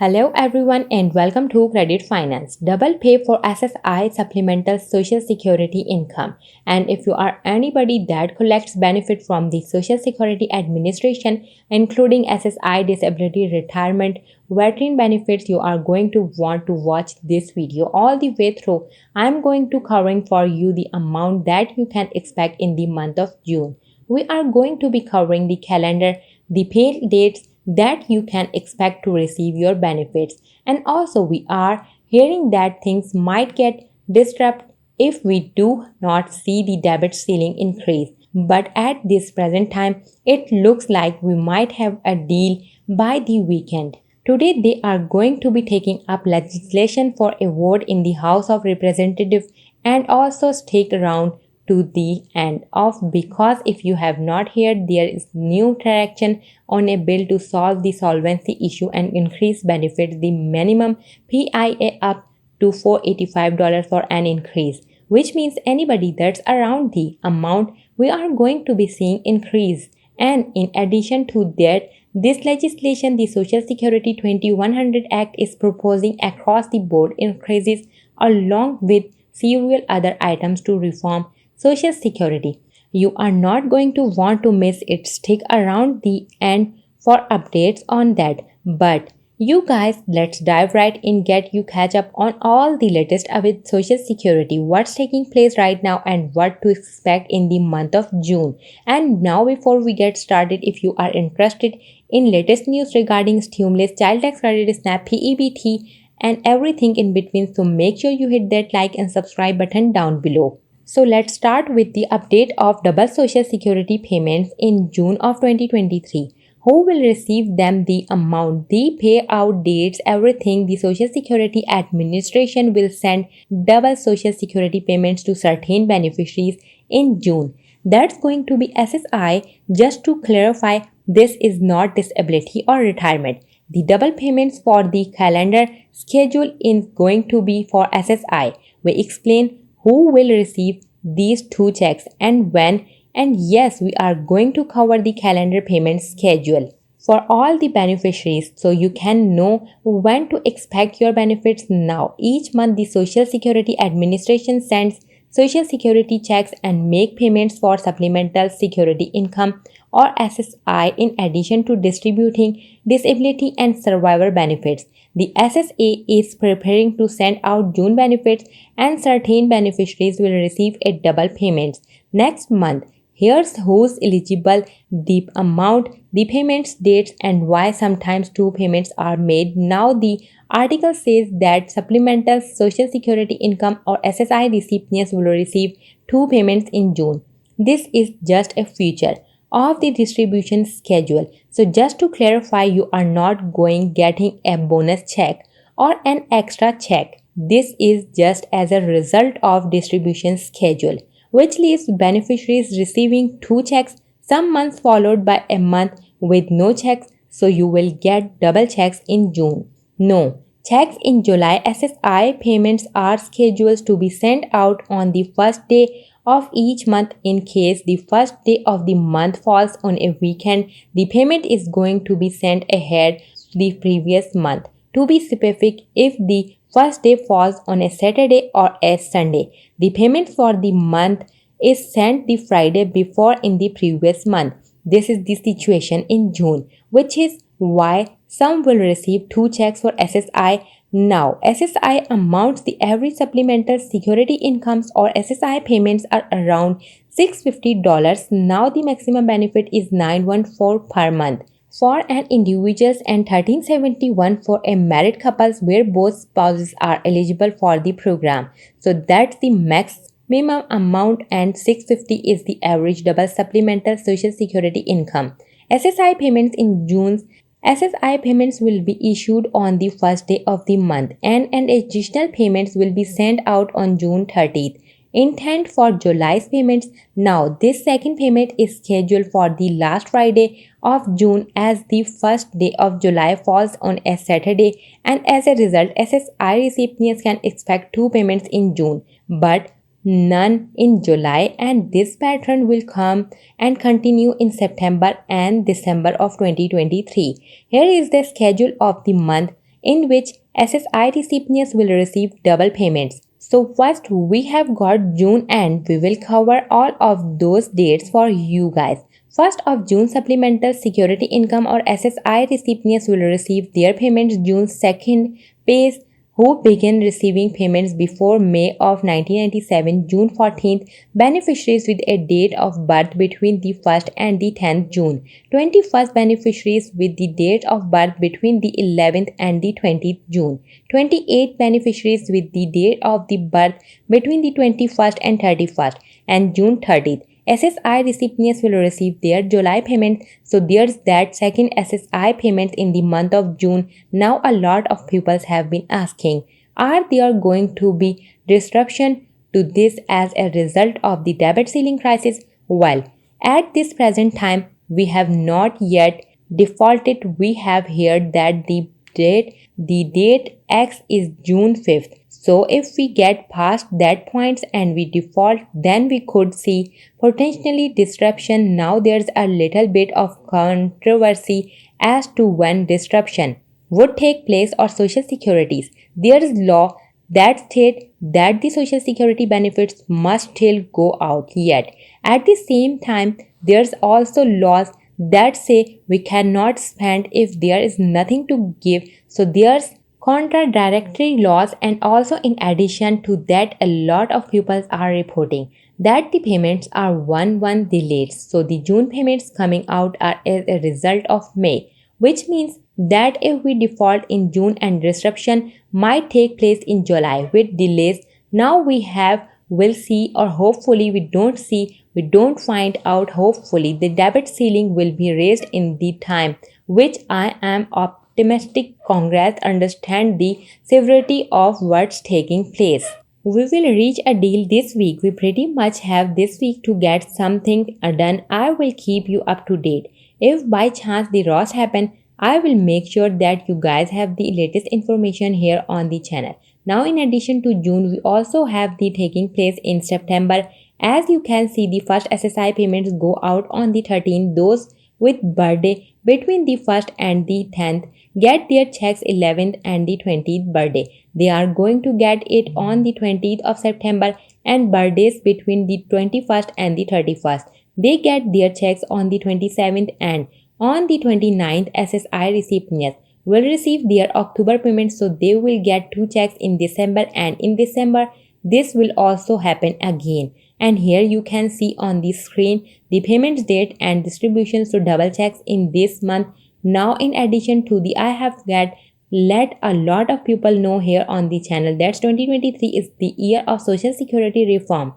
Hello everyone and welcome to Credit Finance. Double pay for SSI supplemental social security income. And if you are anybody that collects benefit from the Social Security Administration, including SSI disability retirement, veteran benefits, you are going to want to watch this video all the way through. I'm going to covering for you the amount that you can expect in the month of June. We are going to be covering the calendar, the pay dates, that you can expect to receive your benefits, and also we are hearing that things might get disrupted if we do not see the debit ceiling increase, but at this present time it looks like we might have a deal by the weekend. Today they are going to be taking up legislation for a vote in the House of Representatives, and also stick around to the end of, because if you have not heard, there is new traction on a bill to solve the solvency issue and increase benefits, the minimum PIA up to $485 for an increase, which means anybody that's around the amount we are going to be seeing increase. And in addition to that, this legislation, the Social Security 2100 Act, is proposing across the board increases along with several other items to reform Social Security. You are not going to want to miss it. Stick around the end for updates on that. But you guys, let's dive right in, get you catch up on all the latest with Social Security, what's taking place right now and what to expect in the month of June. And now before we get started, if you are interested in latest news regarding stimulus, child tax credit, SNAP, PEBT and everything in between, so make sure you hit that like and subscribe button down below. So let's start with the update of double Social Security payments in June of 2023. Who will receive them, the amount, the payout dates, everything. The Social Security Administration will send double Social Security payments to certain beneficiaries in June. That's going to be SSI. Just to clarify, this is not disability or retirement. The double payments for the calendar schedule is going to be for SSI. We explain who will receive these two checks and when, and yes, we are going to cover the calendar payment schedule for all the beneficiaries, so you can know when to expect your benefits. Now each month the Social Security Administration sends Social Security checks and make payments for supplemental security income or SSI in addition to distributing disability and survivor benefits. The SSA is preparing to send out June benefits, and certain beneficiaries will receive a double payments next month. Here's who's eligible, the amount, the payments dates, and why sometimes two payments are made. Now the article says that supplemental Social Security income or SSI recipients will receive two payments in June. This is just a feature of the distribution schedule. So just to clarify, you are not getting a bonus check or an extra check. This is just as a result of distribution schedule, which leaves beneficiaries receiving two checks, some months followed by a month with no checks, so you will get double checks in June. No, checks in July. SSI payments are scheduled to be sent out on the first day of each month. In case the first day of the month falls on a weekend, the payment is going to be sent ahead the previous month. To be specific, if the first day falls on a Saturday or a Sunday, the payment for the month is sent the Friday before in the previous month. This is the situation in June, which is why some will receive two checks for SSI. Now, SSI amounts, the average supplemental security incomes or SSI payments are around $650. Now the maximum benefit is $914 per month for an individuals and $1371 for a married couples where both spouses are eligible for the program. So that's the maximum amount, and $650 is the average double supplemental Social Security income. SSI payments in June. SSI payments will be issued on the first day of the month, and additional payments will be sent out on June 30th. Intent for July's payments. Now this second payment is scheduled for the last Friday of June, as the first day of July falls on a Saturday, and as a result SSI recipients can expect two payments in June but none in July, and this pattern will come and continue in September and December of 2023. Here is the schedule of the month in which SSI recipients will receive double payments. So first we have got June and we will cover all of those dates for you guys. 1st of June, Supplemental Security Income or SSI recipients will receive their payments. June 2nd, pays who began receiving payments before May of 1997. June 14th, beneficiaries with a date of birth between the 1st and the 10th June. 21st, beneficiaries with the date of birth between the 11th and the 20th June. 28th, beneficiaries with the date of the birth between the 21st and 31st. And June 30th. SSI recipients will receive their July payment, so there's that second SSI payment in the month of June. Now a lot of people have been asking, are there going to be disruption to this as a result of the debt ceiling crisis? Well, at this present time, we have not yet defaulted. We have heard that the date X is June 5th. So if we get past that point and we default, then we could see potentially disruption. Now there's a little bit of controversy as to when disruption would take place or social securities. There is law that states that the social security benefits must still go out yet. At the same time, there's also laws that say we cannot spend if there is nothing to give. So there's contradictory laws, and also in addition to that, a lot of people are reporting that the payments are one delayed. So the June payments coming out are as a result of May, which means that if we default in June and disruption might take place in July with delays. Now we'll see, or hopefully we don't find out. Hopefully the debt ceiling will be raised in the time, which I am optimistic Congress understand the severity of what's taking place. We will reach a deal this week. We pretty much have this week to get something done. I will keep you up to date. If by chance the loss happen, I will make sure that you guys have the latest information here on the channel. Now in addition to June, we also have the taking place in September. As you can see, the first SSI payments go out on the 13th. Those with birthday between the 1st and the 10th get their checks 11th and the 20th birthday. They are going to get it on the 20th of September, and birthdays between the 21st and the 31st. They get their checks on the 27th, and on the 29th, SSI recipients will receive their October payment, so they will get 2 checks in December, and in December this will also happen again. And here you can see on the screen the payment date and distributions to double checks in this month. Now in addition to the, I have let a lot of people know here on the channel that 2023 is the year of social security reform.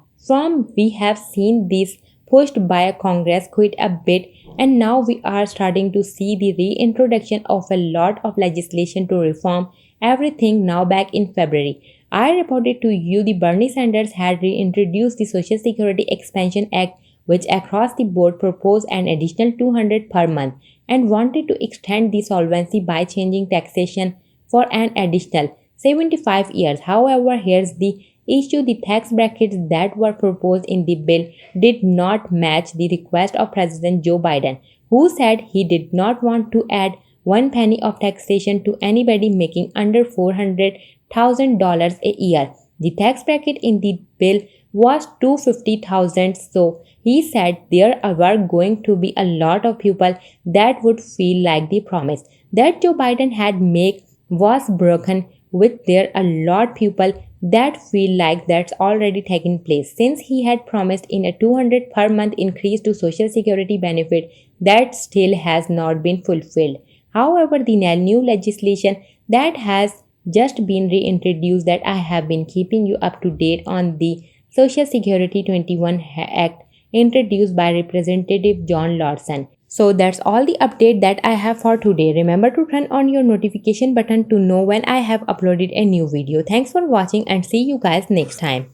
We have seen this pushed by a Congress quite a bit, and now we are starting to see the reintroduction of a lot of legislation to reform everything now back in February. I reported to you the Bernie Sanders had reintroduced the Social Security Expansion Act, which across the board proposed an additional $200 per month and wanted to extend the solvency by changing taxation for an additional 75 years. However, here's the issue: the tax brackets that were proposed in the bill did not match the request of President Joe Biden, who said he did not want to add one penny of taxation to anybody making under $400,000 a year. The tax bracket in the bill was $250,000, so he said there were going to be a lot of people that would feel like the promise that Joe Biden had made was broken, with there a lot of people that feel like that's already taken place, since he had promised in a $200 per month increase to Social Security benefit that still has not been fulfilled. However, the new legislation that has just been reintroduced, that I have been keeping you up to date on, the Social Security 21 Act introduced by Representative John Lawson. So that's all the update that I have for today. Remember to turn on your notification button to know when I have uploaded a new video. Thanks for watching and see you guys next time.